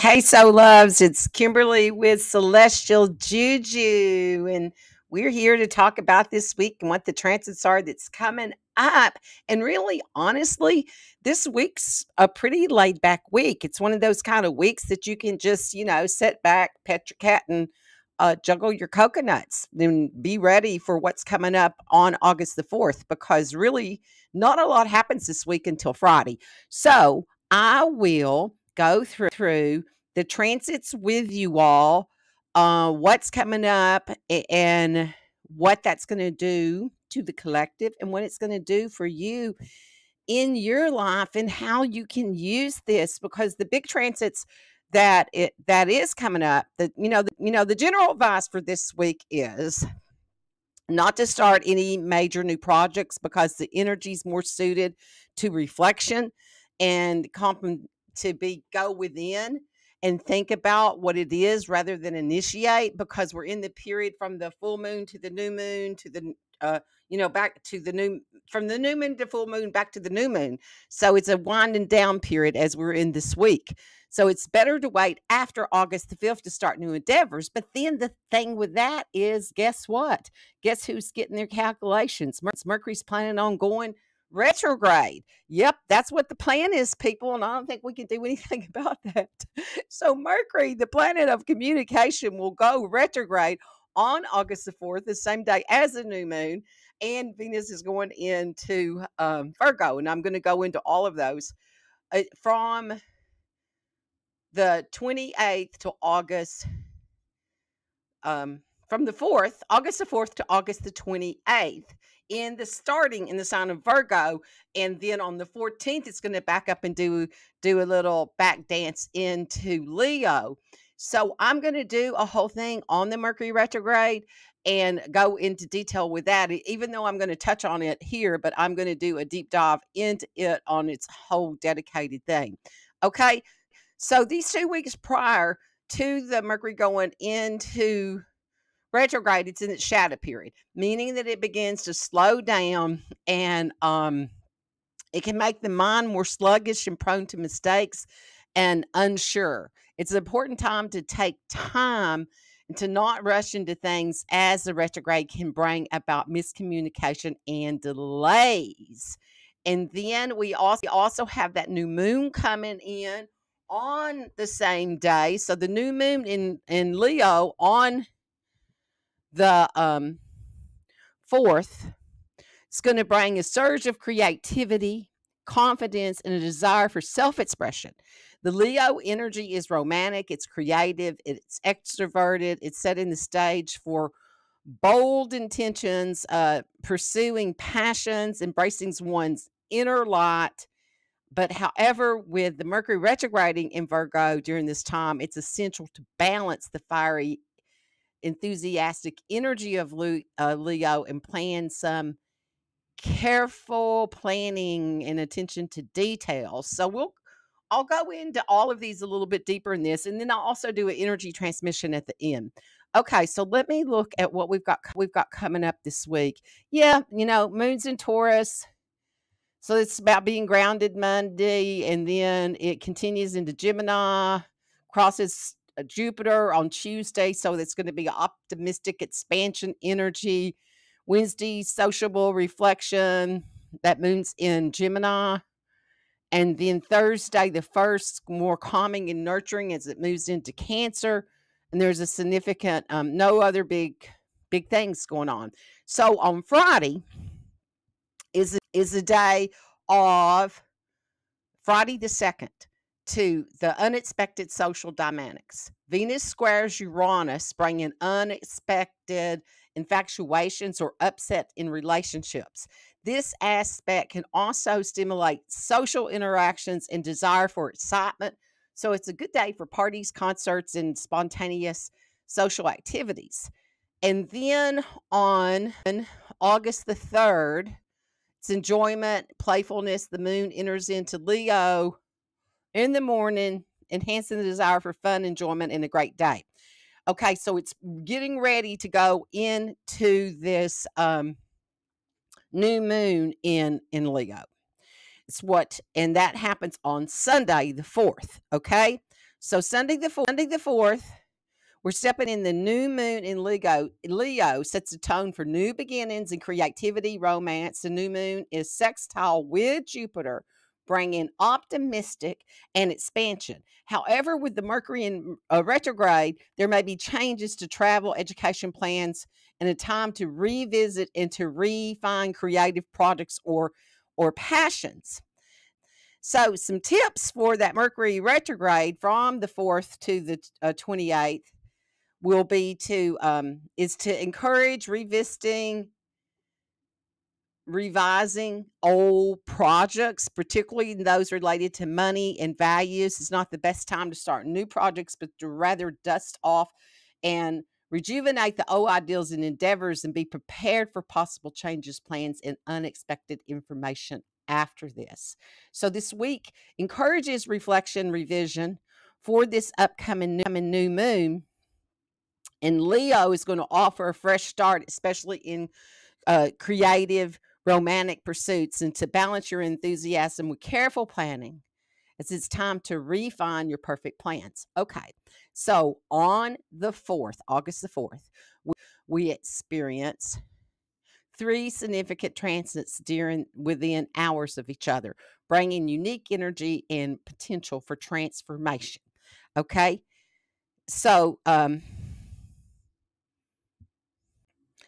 Hey, so loves, it's Kimberly with Celestial Juju, and we're here to talk about this week and what the transits are that's coming up. And really, honestly, this week's a pretty laid back week. It's one of those kind of weeks that you can just, sit back, pet your cat, and juggle your coconuts and be ready for what's coming up on August the 4th, because really, not a lot happens this week until Friday. So I will go through the transits with you all, what's coming up and what that's going to do to the collective and what it's going to do for you in your life and how you can use this, because the big transits that is coming up, the general advice for this week is not to start any major new projects, because the energy is more suited to reflection and to be go within and think about what it is rather than initiate, because we're in the period from the full moon to the new moon to the back to the new, from the new moon to full moon back to the new moon. So it's a winding down period as we're in this week. So it's better to wait after August the 5th to start new endeavors. But then the thing with that is, guess what? Guess who's getting their calculations? Mercury's planning on going retrograde. Yep, that's what the plan is, people, and I don't think we can do anything about that. So Mercury, the planet of communication, will go retrograde on August the 4th, the same day as the new moon, and Venus is going into Virgo, and I'm going to go into all of those from the 28th to August, from the 4th, August the 4th to August the 28th, starting in the sign of Virgo. And then on the 14th, it's going to back up and do a little back dance into Leo. So I'm going to do a whole thing on the Mercury retrograde and go into detail with that, even though I'm going to touch on it here, but I'm going to do a deep dive into it on its whole dedicated thing. Okay. So these 2 weeks prior to the Mercury going into retrograde, it's in its shadow period, meaning that it begins to slow down, and it can make the mind more sluggish and prone to mistakes and unsure. It's an important time to take time and to not rush into things, as the retrograde can bring about miscommunication and delays. And then we also have that new moon coming in on the same day. So the new moon in Leo on the 4th, it's going to bring a surge of creativity, confidence, and a desire for self-expression. The Leo energy is romantic, it's creative, it's extroverted, it's setting the stage for bold intentions, pursuing passions, embracing one's inner light. But however, with the Mercury retrograding in Virgo during this time, it's essential to balance the fiery, enthusiastic energy of Leo and plan some careful planning and attention to details. So I'll go into all of these a little bit deeper in this, and then I'll also do an energy transmission at the end. Okay, so let me look at what we've got coming up this week. Yeah, moon's in Taurus. So it's about being grounded Monday, and then it continues into Gemini, crosses Jupiter on Tuesday. So it's going to be optimistic expansion energy. Wednesday, sociable reflection. That moon's in Gemini. And then Thursday, the 1st, more calming and nurturing as it moves into Cancer. And there's a significant, no other big things going on. So on Friday is the day of Friday the 2nd to the unexpected social dynamics. Venus squares Uranus, bringing unexpected infatuations or upset in relationships. This aspect can also stimulate social interactions and desire for excitement. So it's a good day for parties, concerts, and spontaneous social activities. And then on August the 3rd, it's enjoyment, playfulness. The moon enters into Leo in the morning, enhancing the desire for fun, enjoyment, and a great day. Okay, so it's getting ready to go into this new moon in Leo. And that happens on Sunday, the 4th. Okay, So Sunday the 4th, we're stepping in the new moon in Leo. Leo sets the tone for new beginnings and creativity, romance. The new moon is sextile with Jupiter, bringing optimistic and expansion. However, with the Mercury in retrograde, there may be changes to travel, education plans, and a time to revisit and to refine creative projects or passions. So, some tips for that Mercury retrograde from the 4th to the 28th will be is to encourage revisiting, revising old projects, particularly those related to money and values. It's not the best time to start new projects, but to rather dust off and rejuvenate the old ideals and endeavors and be prepared for possible changes, plans, and unexpected information after this. So this week encourages reflection, revision for this upcoming new moon. And Leo is going to offer a fresh start, especially in creative, romantic pursuits, and to balance your enthusiasm with careful planning, as it's time to refine your perfect plans. Okay, so on the 4th, August the 4th, we experience 3 significant transits within hours of each other, bringing unique energy and potential for transformation. Okay, so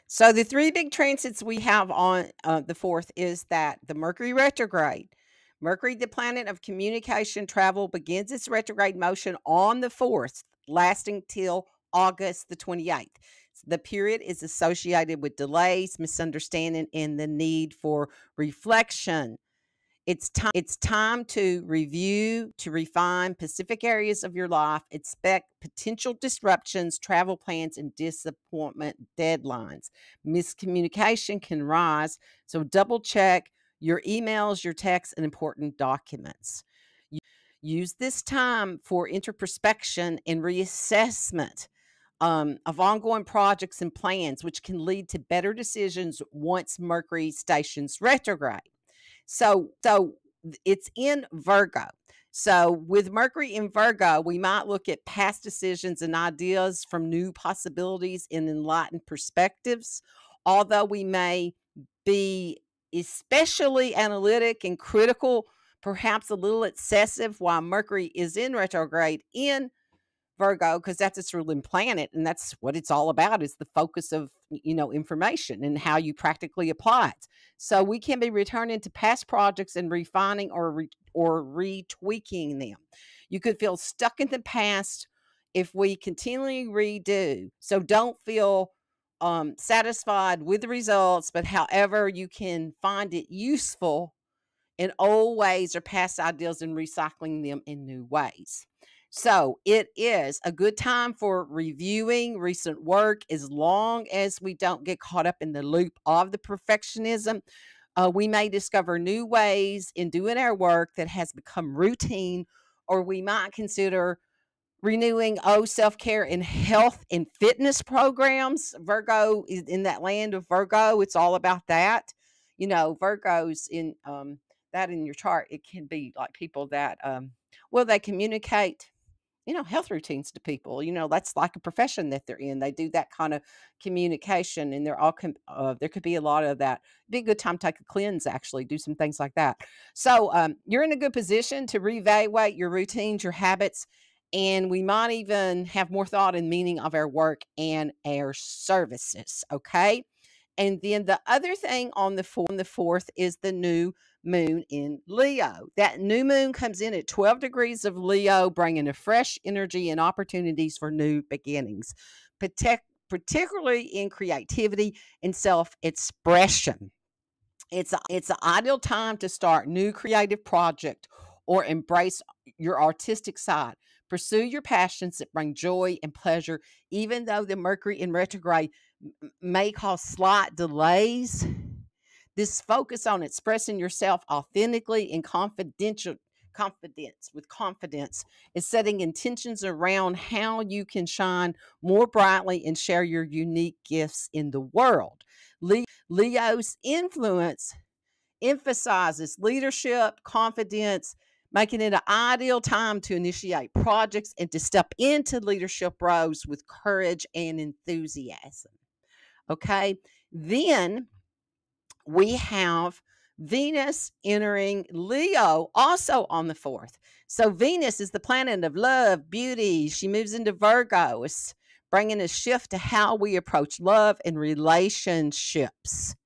So the 3 big transits we have on the 4th is that the Mercury retrograde. Mercury, the planet of communication, travel, begins its retrograde motion on the 4th, lasting till August the 28th. The period is associated with delays, misunderstanding, and the need for reflection. It's time to review, to refine specific areas of your life, expect potential disruptions, travel plans, and disappointment deadlines. Miscommunication can rise, so double check your emails, your texts, and important documents. Use this time for introspection and reassessment of ongoing projects and plans, which can lead to better decisions once Mercury stations retrograde. So it's in Virgo. So with Mercury in Virgo, we might look at past decisions and ideas from new possibilities and enlightened perspectives. Although we may be especially analytic and critical, perhaps a little excessive while Mercury is in retrograde in Virgo, because that's its ruling planet, and that's what it's all about, is the focus of information and how you practically apply it. So we can be returning to past projects and refining or retweaking them. You could feel stuck in the past if we continually redo. So don't feel satisfied with the results, but however you can find it useful in old ways or past ideals and recycling them in new ways. So it is a good time for reviewing recent work, as long as we don't get caught up in the loop of the perfectionism. We may discover new ways in doing our work that has become routine, or we might consider renewing self-care and health and fitness programs. Virgo is in that land of Virgo. It's all about that. Virgos in that in your chart, it can be like people that they communicate health routines to people. That's like a profession that they're in. They do that kind of communication, and they're all there could be a lot of that. Be a good time to take a cleanse, actually do some things like that. So you're in a good position to reevaluate your routines, your habits, and we might even have more thought and meaning of our work and our services. Okay. And then the other thing on the 4th is the new moon in Leo. That new moon comes in at 12 degrees of Leo, bringing a fresh energy and opportunities for new beginnings, particularly in creativity and self-expression. It's an ideal time to start new creative project or embrace your artistic side. Pursue your passions that bring joy and pleasure, even though the Mercury in retrograde may cause slight delays. This focus on expressing yourself authentically and confidence is setting intentions around how you can shine more brightly and share your unique gifts in the world. Leo's influence emphasizes leadership, confidence, making it an ideal time to initiate projects and to step into leadership roles with courage and enthusiasm. Okay. Then we have Venus entering Leo also on the 4th. So Venus is the planet of love, beauty. She moves into Virgo. It's bringing a shift to how we approach love and relationships.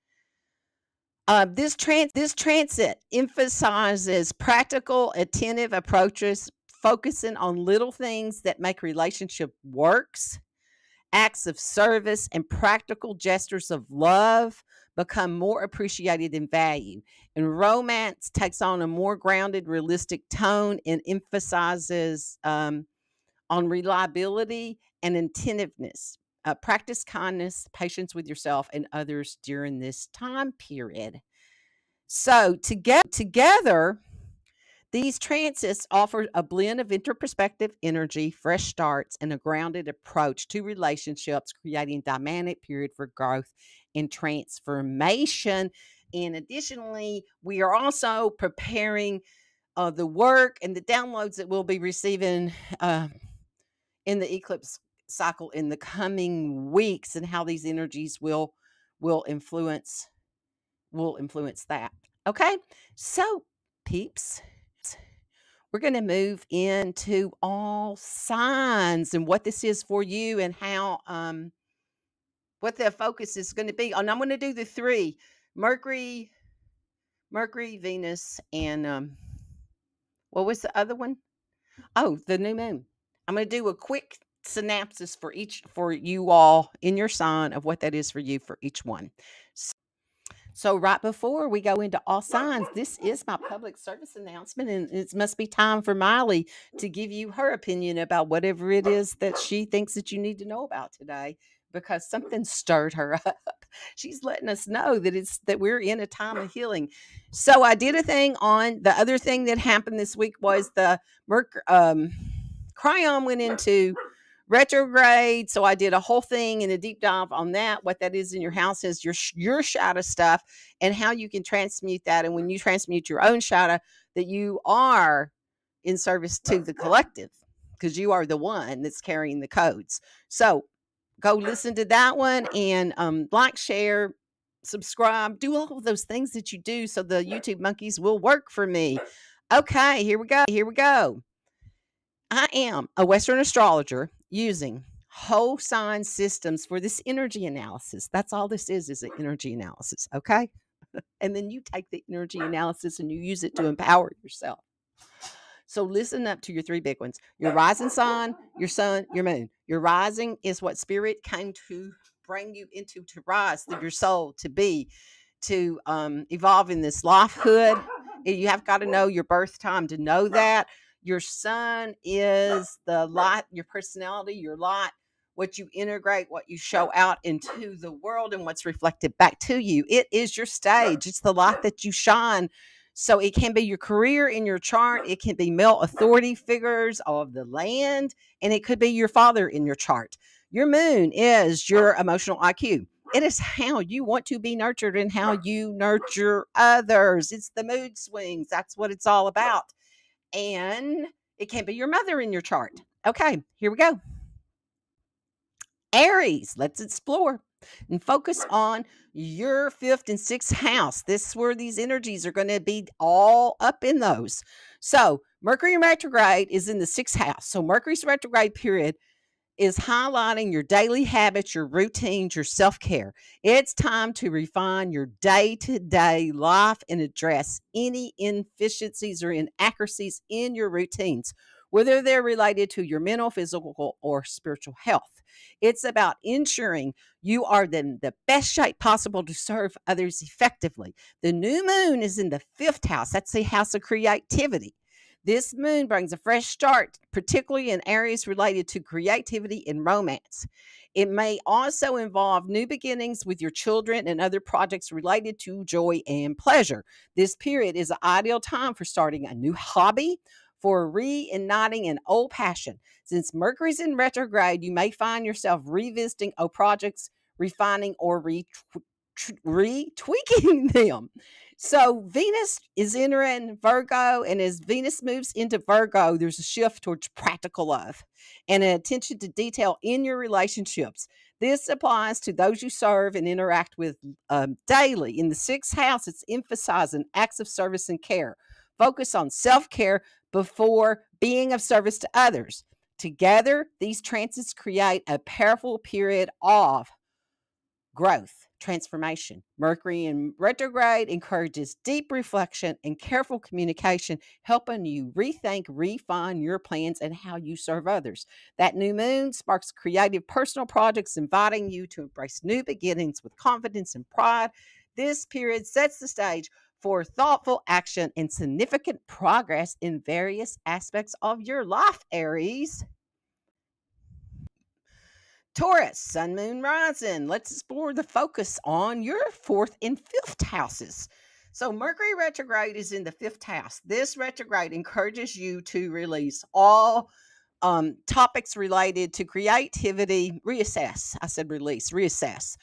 This transit emphasizes practical, attentive approaches, focusing on little things that make relationship works. Acts of service and practical gestures of love become more appreciated and valued. And romance takes on a more grounded, realistic tone and emphasizes on reliability and attentiveness. Practice kindness, patience with yourself and others during this time period. So, together, these transits offer a blend of interperspective energy, fresh starts, and a grounded approach to relationships, creating a dynamic period for growth and transformation. And additionally, we are also preparing the work and the downloads that we'll be receiving in the eclipse cycle in the coming weeks, and how these energies will influence that. Okay, so peeps, we're going to move into all signs and what this is for you, and how what the focus is going to be. And I'm going to do the 3: Mercury, Venus, and what was the other one? Oh, the new moon. I'm going to do a quick synopsis for you all in your sign of what that is for you for each one. So right before we go into all signs, this is my public service announcement, and it must be time for Miley to give you her opinion about whatever it is that she thinks that you need to know about today, because something stirred her up. She's letting us know that we're in a time of healing. So I did a thing on the other thing that happened this week was the Cryon went into retrograde. So I did a whole thing in a deep dive on that, what that is in your house is your shadow stuff, and how you can transmute that. And when you transmute your own shadow, that you are in service to the collective, because you are the one that's carrying the codes. So go listen to that one, and like, share, subscribe, do all of those things that you do so the YouTube monkeys will work for me. Okay, here we go. I am a Western astrologer using whole sign systems for this energy analysis. That's all this is an energy analysis, okay? And then you take the energy analysis and you use it to empower yourself. So listen up to your 3 big ones: your rising sign, your sun, your moon. Your rising is what spirit came to bring you into, to rise through your soul, to be, to evolve in this lifehood. You have got to know your birth time to know that. Your sun is the light, your personality, your light, what you integrate, what you show out into the world, and what's reflected back to you. It is your stage. It's the light that you shine. So it can be your career in your chart. It can be male authority figures of the land, and it could be your father in your chart. Your moon is your emotional IQ. It is how you want to be nurtured and how you nurture others. It's the mood swings. That's what it's all about. And it can be your mother in your chart. Okay, here we go. Aries, let's explore and focus on your 5th and 6th house. This is where these energies are going to be all up in those. So Mercury retrograde is in the 6th house. So Mercury's retrograde period is highlighting your daily habits, your routines, your self-care. It's time to refine your day-to-day life and address any inefficiencies or inaccuracies in your routines, whether they're related to your mental, physical, or spiritual health. It's about ensuring you are in the best shape possible to serve others effectively. The new moon is in the 5th house. That's the house of creativity. This moon brings a fresh start, particularly in areas related to creativity and romance. It may also involve new beginnings with your children and other projects related to joy and pleasure. This period is an ideal time for starting a new hobby, for reigniting an old passion. Since Mercury's in retrograde, you may find yourself revisiting old projects, refining or retweaking them. So Venus is entering Virgo, and as Venus moves into Virgo, there's a shift towards practical love and an attention to detail in your relationships. This applies to those you serve and interact with daily. In the sixth house, it's emphasizing acts of service and care. Focus on self care before being of service to others. Together, these transits create a powerful period of growth, transformation. Mercury in retrograde encourages deep reflection and careful communication, helping you rethink, refine your plans and how you serve others. That new moon sparks creative personal projects, inviting you to embrace new beginnings with confidence and pride. This period sets the stage for thoughtful action and significant progress in various aspects of your life, Aries. Taurus, Sun, Moon, Rising. Let's explore the focus on your fourth and fifth houses. So, Mercury retrograde is in the fifth house. This retrograde encourages you to release all topics related to creativity, reassess. I said release, reassess.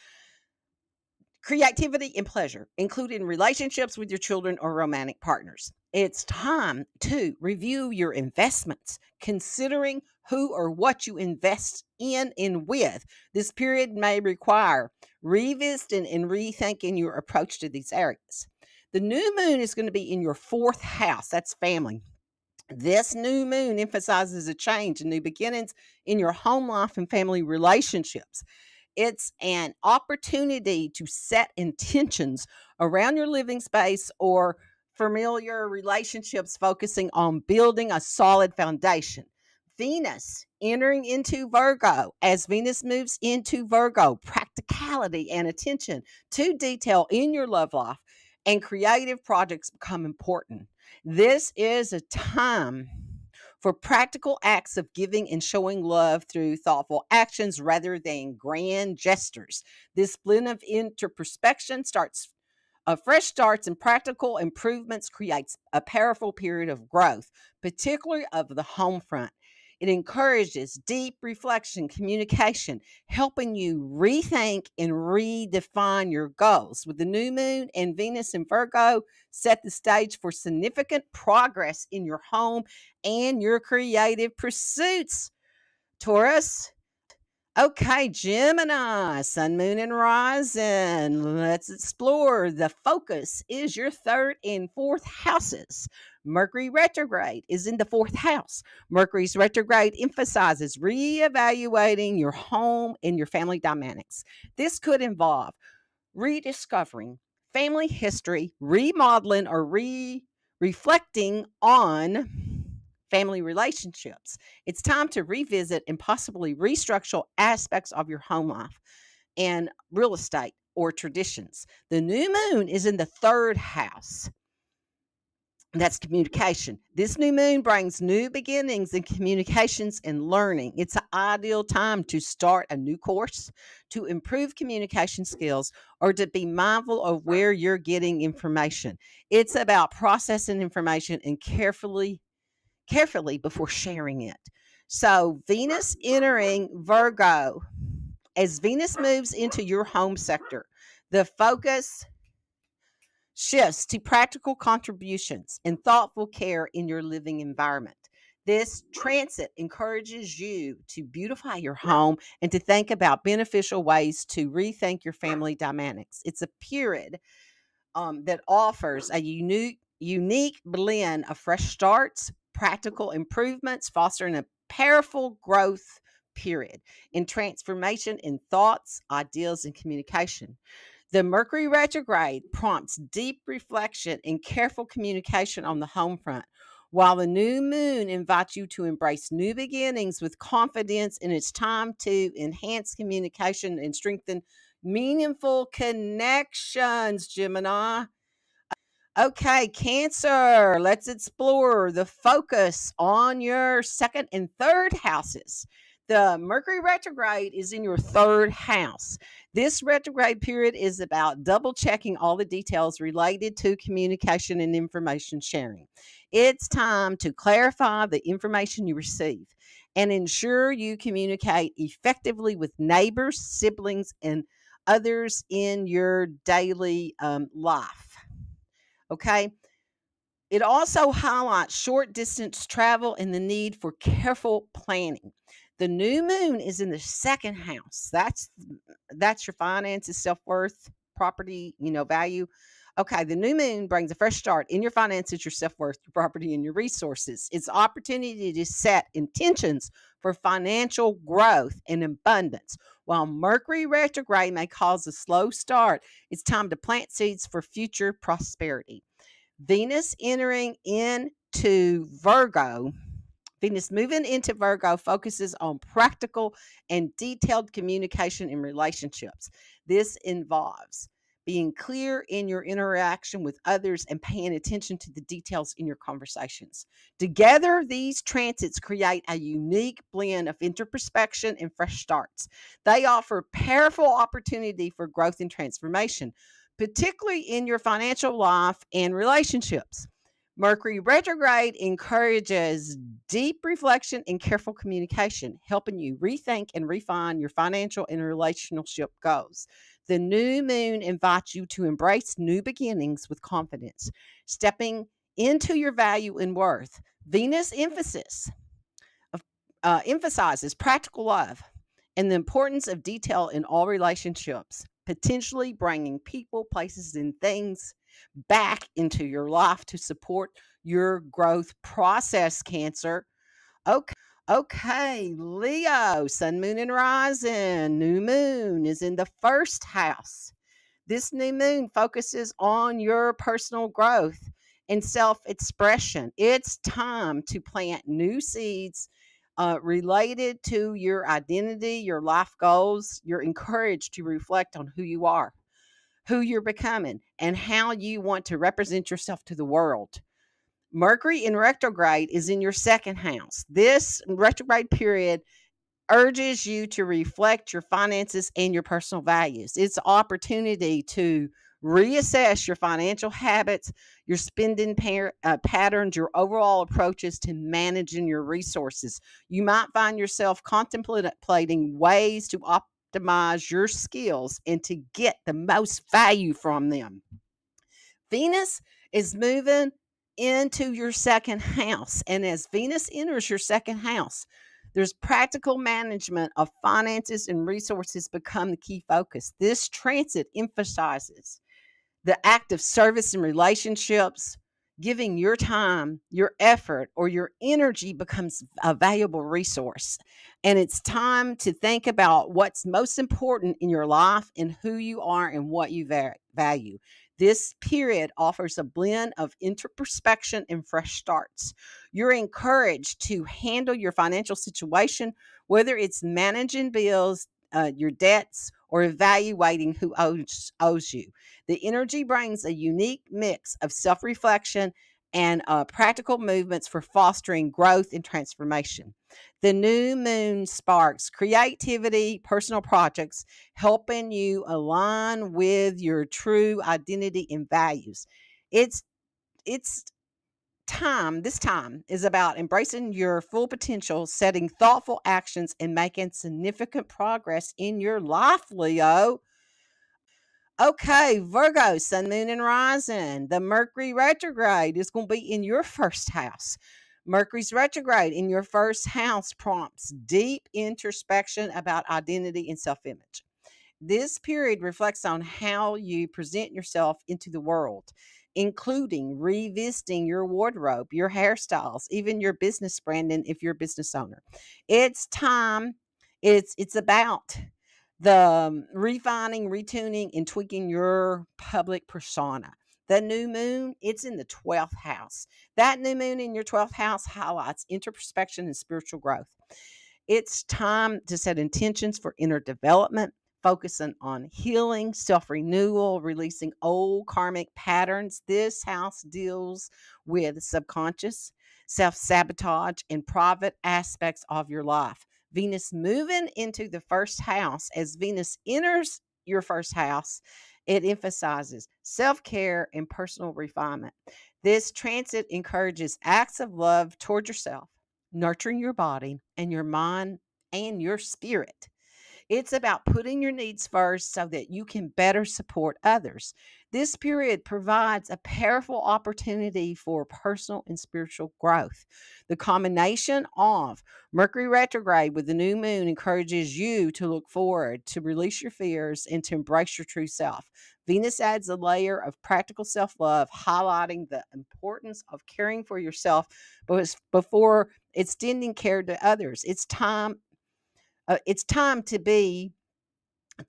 Creativity and pleasure, including relationships with your children or romantic partners. It's time to review your investments, considering who or what you invest in and with. This period may require revisiting and rethinking your approach to these areas. The new moon is going to be in your fourth house. That's family. This new moon emphasizes a change and new beginnings in your home life and family relationships. It's an opportunity to set intentions around your living space or familiar relationships, focusing on building a solid foundation. Venus entering into Virgo. As Venus moves into Virgo, practicality and attention to detail in your love life and creative projects become important. This is a time for practical acts of giving and showing love through thoughtful actions rather than grand gestures. This blend of interperspection fresh starts and practical improvements creates a powerful period of growth, particularly of the home front. It encourages deep reflection, communication, helping you rethink and redefine your goals. With the new moon and Venus in Virgo, set the stage for significant progress in your home and your creative pursuits. Taurus. Okay, Gemini, Sun, Moon, and Rising. Let's explore. The focus is your third and fourth houses. Mercury retrograde is in the fourth house. Mercury's retrograde emphasizes reevaluating your home and your family dynamics. This could involve rediscovering family history, remodeling, or reflecting on family relationships. It's time to revisit and possibly restructure aspects of your home life and real estate or traditions. The new moon is in the third house. That's communication. This new moon brings new beginnings in communications and learning. It's an ideal time to start a new course, to improve communication skills, or to be mindful of where you're getting information. It's about processing information and carefully before sharing it. So, Venus entering Virgo. As Venus moves into your home sector, the focus shifts to practical contributions and thoughtful care in your living environment. This transit encourages you to beautify your home and to think about beneficial ways to rethink your family dynamics. It's a period that offers a unique blend of fresh starts, practical improvements, fostering a powerful growth period in transformation in thoughts, ideas, and communication. The Mercury retrograde prompts deep reflection and careful communication on the home front, while the new moon invites you to embrace new beginnings with confidence. And it's time to enhance communication and strengthen meaningful connections, Gemini. Okay, Cancer, let's explore the focus on your second and third houses. The Mercury retrograde is in your third house. This retrograde period is about double checking all the details related to communication and information sharing. It's time to clarify the information you receive and ensure you communicate effectively with neighbors, siblings, and others in your daily life. Okay. It also highlights short distance travel and the need for careful planning. The new moon is in the second house. That's your finances, self-worth, property, value. Okay, the new moon brings a fresh start in your finances, your self-worth, your property, and your resources. It's opportunity to set intentions for financial growth and abundance. While Mercury retrograde may cause a slow start, it's time to plant seeds for future prosperity. Venus entering into Virgo, Venus moving into Virgo focuses on practical and detailed communication in relationships. This involves being clear in your interaction with others and paying attention to the details in your conversations. Together, these transits create a unique blend of introspection and fresh starts. They offer powerful opportunity for growth and transformation, particularly in your financial life and relationships. Mercury retrograde encourages deep reflection and careful communication, helping you rethink and refine your financial and relationship goals. The new moon invites you to embrace new beginnings with confidence, stepping into your value and worth. Venus emphasizes practical love and the importance of detail in all relationships, potentially bringing people, places, and things back into your life to support your growth process, Cancer. Okay, Leo, sun, moon, and rising. New moon is in the first house. This new moon focuses on your personal growth and self expression. It's time to plant new seeds related to your identity, your life goals. You're encouraged to reflect on who you are, who you're becoming, and how you want to represent yourself to the world. Mercury in retrograde is in your second house. This retrograde period urges you to reflect your finances and your personal values. It's an opportunity to reassess your financial habits, your spending patterns, your overall approaches to managing your resources. You might find yourself contemplating ways to optimize your skills and to get the most value from them. Venus is moving into your second house. And as Venus enters your second house, there's practical management of finances and resources become the key focus. This transit emphasizes the act of service and relationships. Giving your time, your effort, or your energy becomes a valuable resource. And it's time to think about what's most important in your life and who you are and what you value. This period offers a blend of introspection and fresh starts. You're encouraged to handle your financial situation, whether it's managing bills, your debts, or evaluating who owes you. The energy brings a unique mix of self reflection and practical movements for fostering growth and transformation. The new moon sparks creativity, personal projects, helping you align with your true identity and values. It's it's this time is about embracing your full potential, setting thoughtful actions, and making significant progress in your life, Leo. Okay, Virgo, sun, moon, and rising. The Mercury retrograde is going to be in your first house. Mercury's retrograde in your first house prompts deep introspection about identity and self image. This period reflects on how you present yourself into the world, including revisiting your wardrobe, your hairstyles, even your business branding if you're a business owner. It's time, it's about the refining, retuning, and tweaking your public persona. The new moon, it's in the 12th house. That new moon in your 12th house highlights introspection and spiritual growth. It's time to set intentions for inner development, focusing on healing, self renewal, releasing old karmic patterns. This house deals with subconscious, self sabotage, and private aspects of your life. Venus moving into the first house. As Venus enters your first house, it emphasizes self care and personal refinement. This transit encourages acts of love toward yourself, nurturing your body and your mind and your spirit. It's about putting your needs first so that you can better support others. This period provides a powerful opportunity for personal and spiritual growth. The combination of Mercury retrograde with the new moon encourages you to look forward, to release your fears, and to embrace your true self. Venus adds a layer of practical self love, highlighting the importance of caring for yourself before extending care to others. It's time to be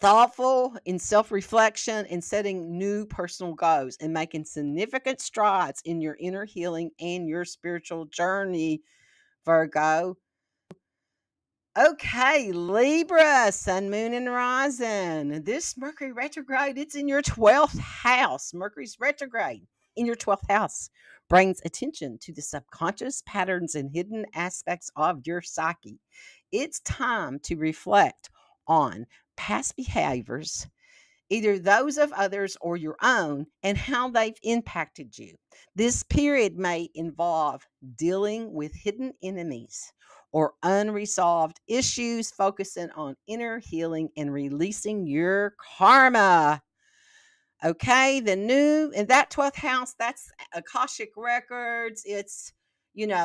thoughtful in self reflection and setting new personal goals and making significant strides in your inner healing and your spiritual journey, Virgo. Okay, Libra, Sun, Moon, and Rising. This Mercury retrograde, it's in your 12th house. Mercury's retrograde in your 12th house brings attention to the subconscious patterns and hidden aspects of your psyche. It's time to reflect on past behaviors, either those of others or your own, and how they've impacted you. This period may involve dealing with hidden enemies or unresolved issues, focusing on inner healing and releasing your karma. Okay, the new in that 12th house, that's Akashic records, it's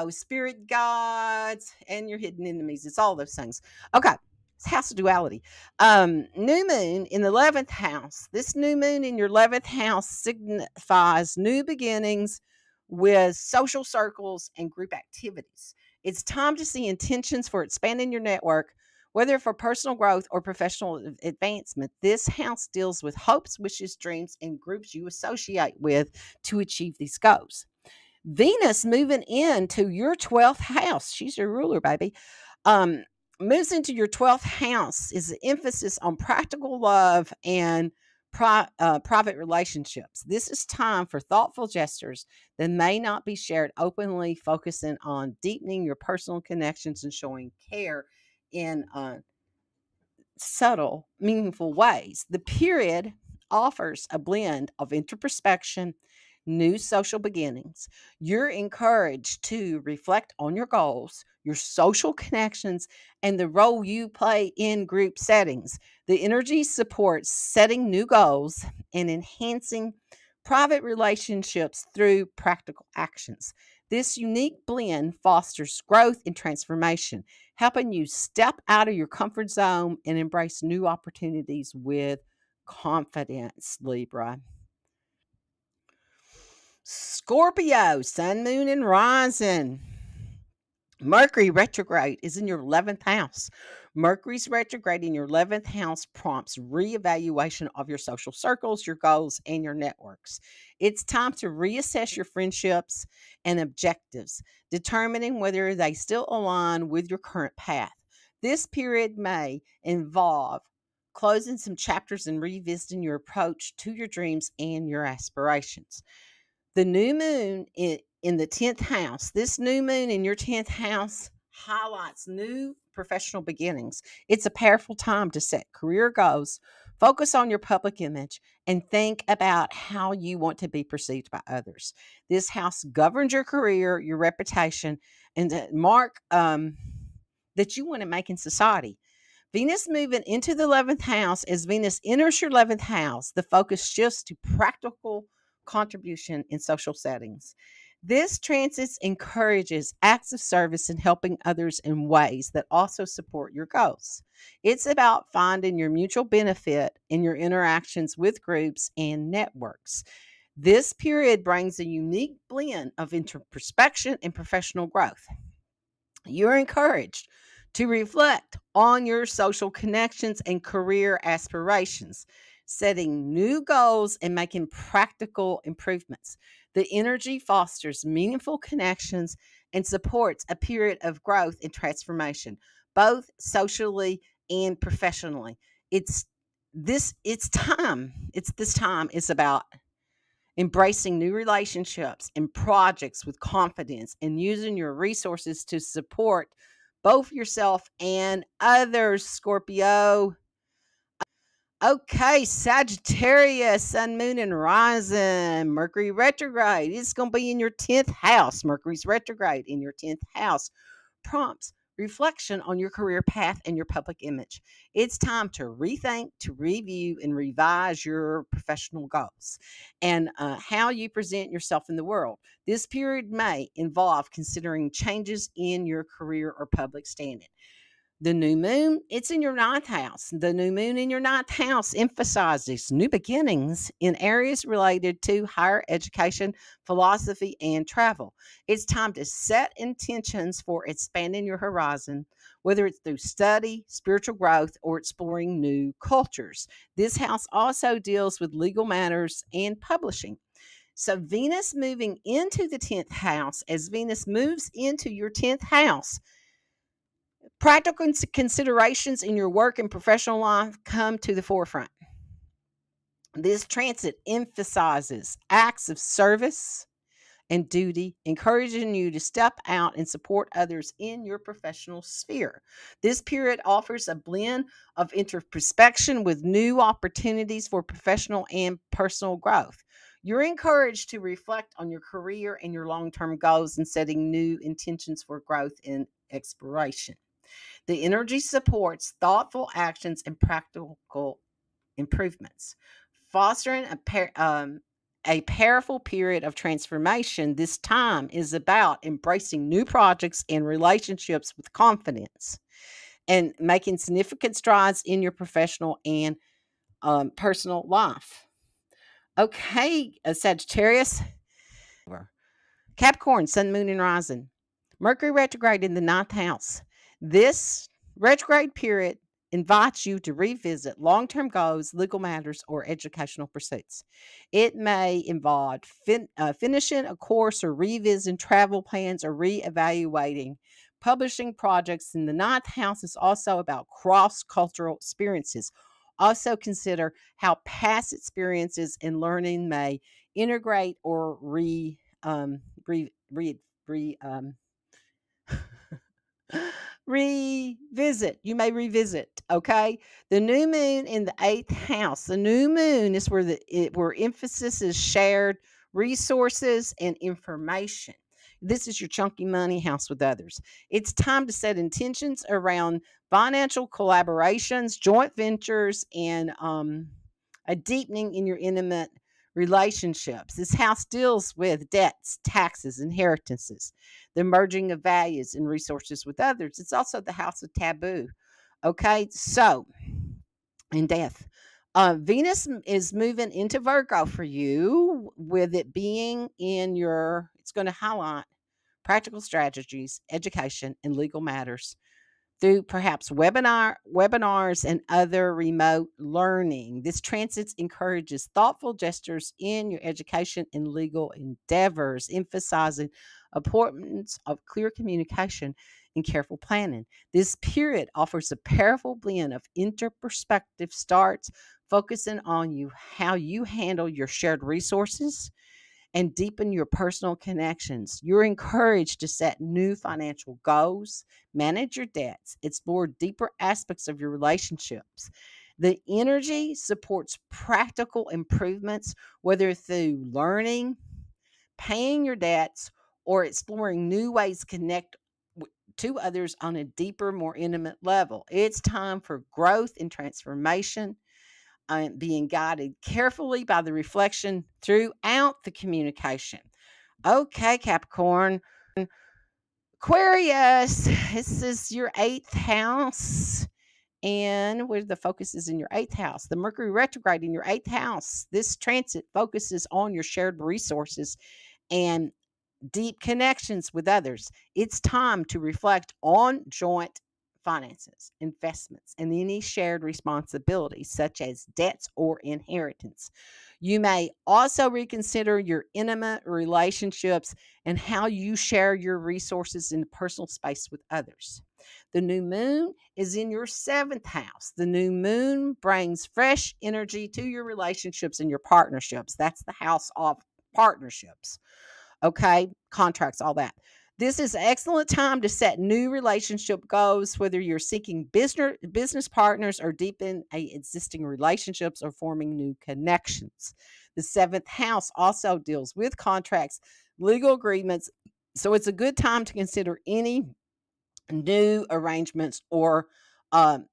spirit guides and your hidden enemies. It's all those things. Okay. It's house of duality. New moon in the 11th house. This new moon in your 11th house signifies new beginnings with social circles and group activities. It's time to see intentions for expanding your network, whether for personal growth or professional advancement. This house deals with hopes, wishes, dreams, and groups you associate with to achieve these goals. Venus moving into your 12th house. She's your ruler, baby. Um, Moves into your 12th house is an emphasis on practical love and private relationships. This is time for thoughtful gestures that may not be shared openly, focusing on deepening your personal connections and showing care in subtle, meaningful ways. The period offers a blend of introspection, new social beginnings. You're encouraged to reflect on your goals, your social connections, and the role you play in group settings. The energy supports setting new goals and enhancing private relationships through practical actions. This unique blend fosters growth and transformation, helping you step out of your comfort zone and embrace new opportunities with confidence, Libra. Scorpio, Sun, Moon, and Rising. Mercury retrograde is in your 11th house. Mercury's retrograde in your 11th house prompts reevaluation of your social circles, your goals, and your networks. It's time to reassess your friendships and objectives, determining whether they still align with your current path. This period may involve closing some chapters and revisiting your approach to your dreams and your aspirations. The new moon in the 10th house, this new moon in your 10th house highlights new professional beginnings. It's a powerful time to set career goals, focus on your public image, and think about how you want to be perceived by others. This house governs your career, your reputation, and the mark that you want to make in society. Venus moving into the 11th house, as Venus enters your 11th house, the focus shifts to practical contribution in social settings. This transit encourages acts of service and helping others in ways that also support your goals. It's about finding your mutual benefit in your interactions with groups and networks. This period brings a unique blend of introspection and professional growth. You're encouraged to reflect on your social connections and career aspirations, setting new goals and making practical improvements. The energy fosters meaningful connections and supports a period of growth and transformation, both socially and professionally. It's time. It's this time is about embracing new relationships and projects with confidence and using your resources to support both yourself and others, Scorpio. Okay, Sagittarius, Sun, Moon, and Rising. Mercury retrograde. It's going to be in your 10th house. Mercury's retrograde in your 10th house prompts reflection on your career path and your public image. It's time to rethink, to review, and revise your professional goals and how you present yourself in the world. This period may involve considering changes in your career or public standing. The new moon, it's in your ninth house. The new moon in your ninth house emphasizes new beginnings in areas related to higher education, philosophy, and travel. It's time to set intentions for expanding your horizon, whether it's through study, spiritual growth, or exploring new cultures. This house also deals with legal matters and publishing. So, Venus moving into the 10th house, as Venus moves into your 10th house, practical considerations in your work and professional life come to the forefront. This transit emphasizes acts of service and duty, encouraging you to step out and support others in your professional sphere. This period offers a blend of introspection with new opportunities for professional and personal growth. You're encouraged to reflect on your career and your long term goals and setting new intentions for growth and exploration. The energy supports thoughtful actions and practical improvements, fostering a powerful period of transformation. This time is about embracing new projects and relationships with confidence and making significant strides in your professional and personal life. Okay, Sagittarius, Capricorn, Sun, Moon, and Rising. Mercury retrograde in the ninth house. This retrograde period invites you to revisit long term goals, legal matters, or educational pursuits. It may involve finishing a course or revisiting travel plans or reevaluating publishing projects. In the ninth house is also about cross cultural experiences. Also, consider how past experiences and learning may integrate or re, re, re revisit. You may revisit. Okay. The new moon in the eighth house. The new moon is where emphasis is shared resources and information. This is your chunky money house with others. It's time to set intentions around financial collaborations, joint ventures, and a deepening in your intimate relationships. This house deals with debts, taxes, inheritances, the merging of values and resources with others. It's also the house of taboo. Okay, so in death. Venus is moving into Virgo for you, with it being in it's going to highlight practical strategies, education, and legal matters through perhaps webinars and other remote learning. This transit encourages thoughtful gestures in your education and legal endeavors, emphasizing importance of clear communication and careful planning. This period offers a powerful blend of interperspective starts, focusing on how you handle your shared resources and deepen your personal connections. You're encouraged to set new financial goals, manage your debts, explore deeper aspects of your relationships. The energy supports practical improvements, whether through learning, paying your debts, or exploring new ways to connect to others on a deeper, more intimate level. It's time for growth and transformation, being guided carefully by the reflection throughout the communication. Okay, Capricorn. Aquarius, this is your eighth house. And where the focus is in your eighth house, the Mercury retrograde in your eighth house. This transit focuses on your shared resources and deep connections with others. It's time to reflect on joint finances, investments, and any shared responsibilities such as debts or inheritance. You may also reconsider your intimate relationships and how you share your resources in the personal space with others. The new moon is in your seventh house. The new moon brings fresh energy to your relationships and your partnerships. That's the house of partnerships. Okay, contracts, all that. This is an excellent time to set new relationship goals, whether you're seeking business partners or deepen existing relationships or forming new connections. The seventh house also deals with contracts, legal agreements. So it's a good time to consider any new arrangements or um,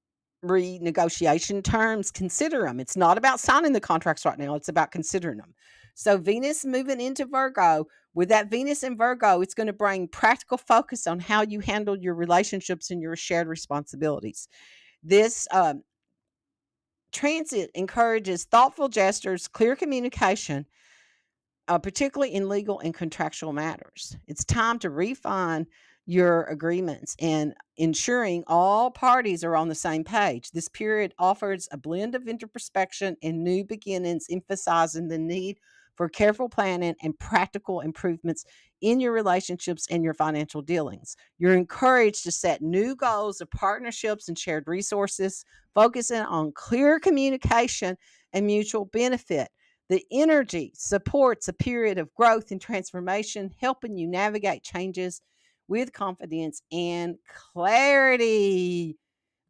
renegotiation terms, consider them. It's not about signing the contracts right now, it's about considering them. So, Venus moving into Virgo, with that Venus in Virgo, it's going to bring practical focus on how you handle your relationships and your shared responsibilities. This transit encourages thoughtful gestures, clear communication, particularly in legal and contractual matters. It's time to refine your agreements and ensuring all parties are on the same page. This period offers a blend of introspection and new beginnings, emphasizing the need for careful planning and practical improvements in your relationships and your financial dealings. You're encouraged to set new goals of partnerships and shared resources, focusing on clear communication and mutual benefit. The energy supports a period of growth and transformation, helping you navigate changes with confidence and clarity.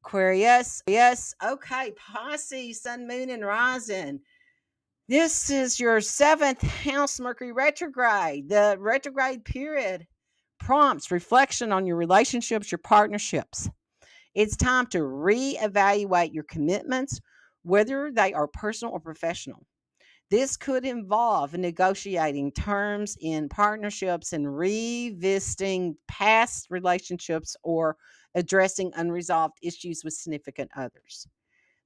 Aquarius. Yes. Okay. Pisces, Sun, Moon, and Rising. This is your seventh house Mercury retrograde. The retrograde period prompts reflection on your relationships, your partnerships. It's time to reevaluate your commitments, whether they are personal or professional. This could involve negotiating terms in partnerships and revisiting past relationships or addressing unresolved issues with significant others.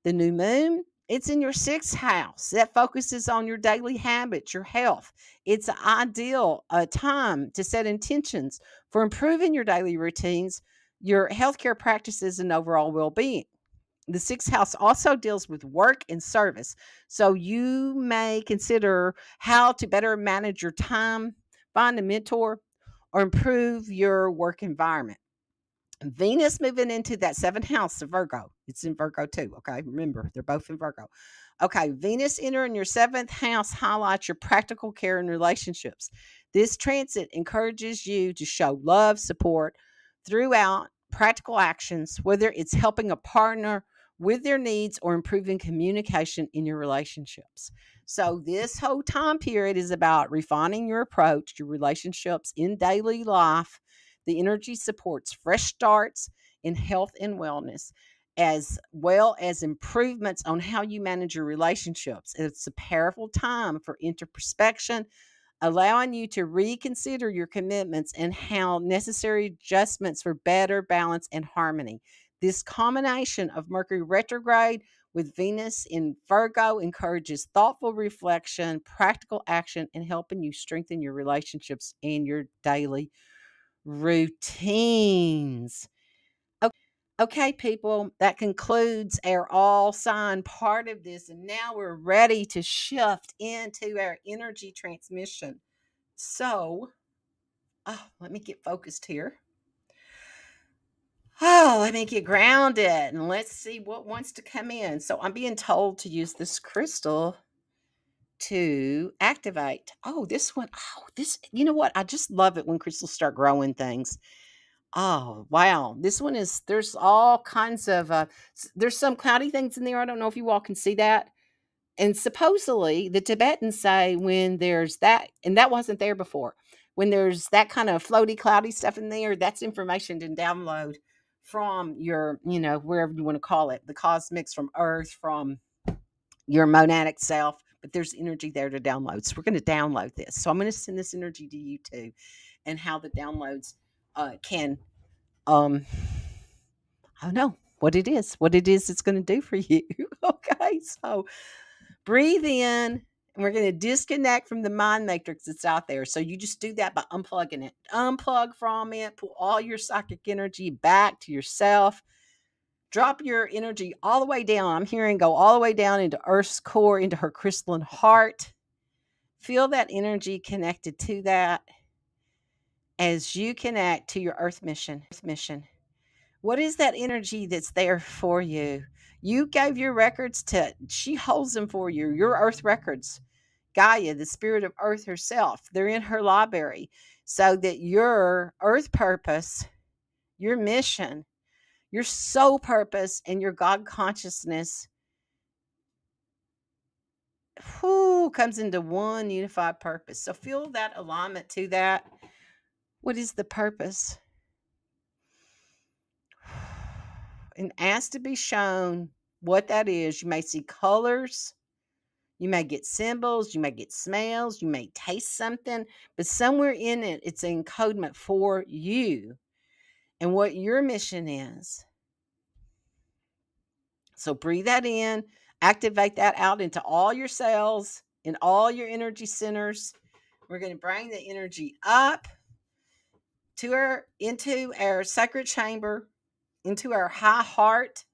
The new moon, it's in your sixth house. That focuses on your daily habits, your health. It's an ideal time to set intentions for improving your daily routines, your healthcare practices, and overall well being. The sixth house also deals with work and service. So you may consider how to better manage your time, find a mentor, or improve your work environment. Venus moving into that seventh house of Virgo. It's in Virgo too. Okay. Remember, they're both in Virgo. Okay. Venus entering your seventh house highlights your practical care and relationships. This transit encourages you to show love, support throughout practical actions, whether it's helping a partner with their needs or improving communication in your relationships. So, this whole time period is about refining your approach to relationships in daily life. The energy supports fresh starts in health and wellness, as well as improvements on how you manage your relationships. It's a powerful time for introspection, allowing you to reconsider your commitments and how necessary adjustments for better balance and harmony. This combination of Mercury retrograde with Venus in Virgo encourages thoughtful reflection, practical action, and helping you strengthen your relationships and your daily routines. Okay, people, that concludes our all sign part of this. And now we're ready to shift into our energy transmission. So, let me get focused here. Let me get grounded and let's see what wants to come in. So, I'm being told to use this crystal to activate. This one. You know what? I just love it when crystals start growing things. Oh, wow. This one is there's all kinds of there's some cloudy things in there. I don't know if you all can see that. And supposedly the Tibetans say when there's that, and that wasn't there before, when there's that kind of floaty, cloudy stuff in there, that's information to download from your, wherever you want to call it, the cosmics, from Earth, from your monadic self. But there's energy there to download. So we're going to download this. So I'm going to send this energy to you too, and how the downloads can I don't know what it is it's going to do for you. Okay, so breathe in, and we're going to disconnect from the mind matrix that's out there. So you just do that by unplugging it. Unplug from it, pull all your psychic energy back to yourself. Drop your energy all the way down. I'm hearing go all the way down into Earth's core, into her crystalline heart. Feel that energy connected to that as you connect to your Earth mission. What is that energy that's there for you? You gave your records to, she holds them for you, your Earth records. Gaia, the spirit of Earth herself, they're in her library, so that your Earth purpose, your mission, your soul purpose, and your God consciousness comes into one unified purpose. So feel that alignment to that. What is the purpose? and ask to be shown what that is. You may see colors, you may get symbols, you may get smells, you may taste something, but somewhere in it, it's an encodement for you and what your mission is. So breathe that in, activate that out into all your cells, in all your energy centers. We're going to bring the energy up into our sacred chamber, into our high heart.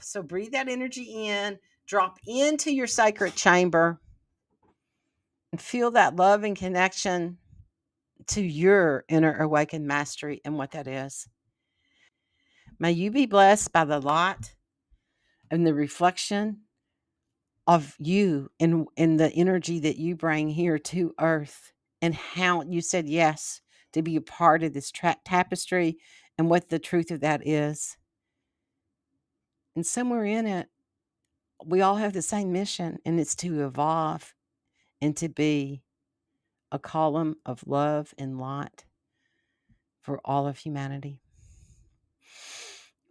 So breathe that energy in, drop into your sacred chamber, and feel that love and connection to your inner awakened mastery and what that is. May you be blessed by the light and the reflection of you and the energy that you bring here to earth, and how you said yes to be a part of this tapestry and what the truth of that is. And somewhere in it, we all have the same mission, and it's to evolve and to be a column of love and light for all of humanity.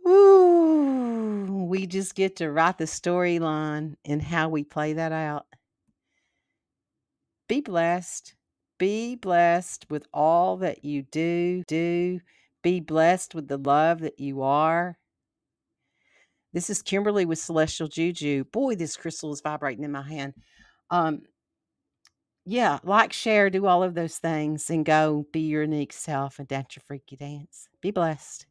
Ooh, we just get to write the storyline and how we play that out. Be blessed. Be blessed with all that you do. Be blessed with the love that you are. This is Kimberly with Celestial Juju. Boy, this crystal is vibrating in my hand. Yeah, like, share, do all of those things, and go be your unique self and dance your freaky dance. Be blessed.